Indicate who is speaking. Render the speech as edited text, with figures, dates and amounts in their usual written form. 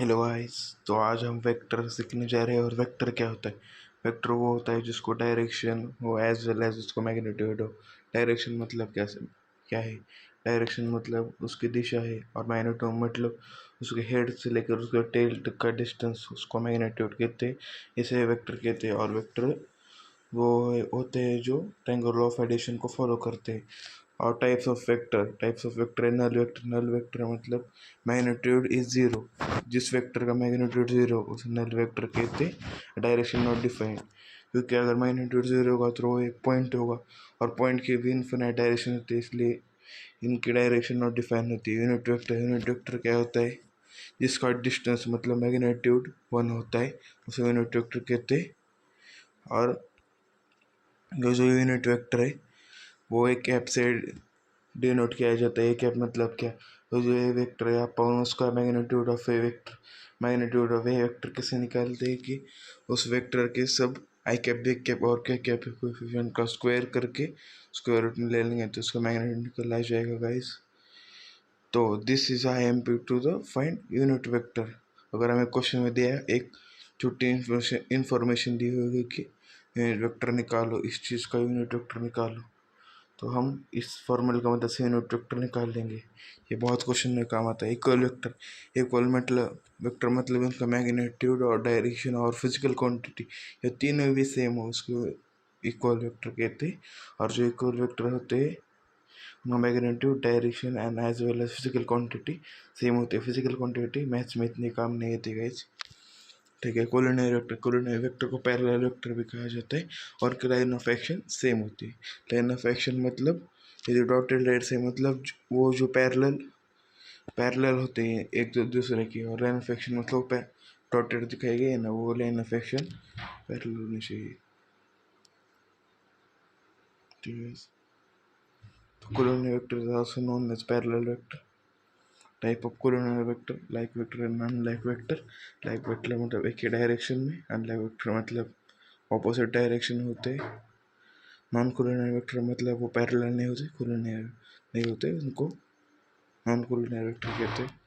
Speaker 1: Hello guys. तो आज हम वेक्टर सीखने जा रहे हैं। और वेक्टर क्या होता है? वेक्टर वो होता है जिसको डायरेक्शन हो एज वेल एज उसको मैग्नीट्यूड हो। डायरेक्शन मतलब क्या है? डायरेक्शन मतलब उसकी दिशा है, और मैग्नीट्यूड मतलब उसके हेड से लेकर उसके टेल तक का डिस्टेंस, उसको मैग्नीट्यूड कहते हैं। इसे वेक्टर कहते हैं। और वेक्टर वो होते हैं जो ट्रायंगल ऑफ एडिशन को फॉलो करते हैं। और टाइप्स ऑफ वेक्टर है नल वेक्टर। नल वेक्टर मतलब मैग्नीट्यूड इज जीरो। जिस वेक्टर का मैग्नीट्यूड जीरो उसे नल वेक्टर कहते हैं। डायरेक्शन नॉट डिफाइंड, क्योंकि अगर मैग्नीट्यूड जीरो होगा तो वो एक पॉइंट होगा, और पॉइंट की भी इनफिनाइट डायरेक्शन होती है, इसलिए इनकी डायरेक्शन नॉट डिफाइन होती है। यूनिट वेक्टर क्या होता है? जिसका डिस्टेंस मतलब मैग्नीट्यूड 1 होता है उसे यूनिट वेक्टर कहते हैं। और जो यूनिट वेक्टर है वो एक ऐप से डिनोट किया जाता है। एक ऐप मतलब क्या? तो जो ये वेक्टर है आप उसका मैग्नीट्यूड ऑफ ए वेक्टर कैसे निकालते हैं कि उस वेक्टर के सब आई कैप बी कैप और के कैप कोएफिशिएंट का स्क्वायर करके स्क्वायर रूट में ले लेंगे तो उसका मैग्नीट्यूड निकल आ जाएगा गाइस। तो this is I am to the find unit vector. अगर हमें क्वेश्चन में दिया है एक छोटी इंफॉर्मेशन दी होगी कि यूनिट वेक्टर निकालो, इस चीज़ का यूनिट वेक्टर निकालो, तो हम इस फॉर्मूले का मदद से यूनिट वेक्टर निकाल लेंगे। ये बहुत क्वेश्चन में काम आता है। इक्वल मतलब इनका मैग्नीट्यूड और डायरेक्शन और फिजिकल क्वांटिटी ये तीनों भी सेम हो उसको इक्वल वेक्टर कहते हैं। और जो इक्वल वेक्टर होते हैं उनका magnitude, direction and as well as physical quantity same होते हैं। फिजिकल क्वांटिटी मैथ्स में इतनी काम नहीं आती गाइस, ठीक है। कोलिनियर वेक्टर को पैरेलल वेक्टर भी कहा जाता है। और लाइन ऑफ एक्शन सेम होती है। लाइन ऑफ एक्शन मतलब ये जो डॉटेड लाइन से मतलब वो जो पैरेलल पैरेलल होते हैं एक दूसरे की। और लाइन ऑफ एक्शन मतलब डॉटेड दिखाई गई है ना, वो लाइन ऑफ एक्शन पैरेलल होनी चाहिए, ठीक है। तो collinear vector is also known as parallel vector. Type of collinear vector like vector and non like vector. Like vector मतलब एक ही डायरेक्शन में, अनलाइक वेक्टर मतलब ऑपोजिट डायरेक्शन होते हैं। नॉन कोलिनियर वेक्टर मतलब वो पैरेलल नहीं होते, कोलिनियर नहीं होते, उनको नॉन कोलिनियर वेक्टर कहते हैं।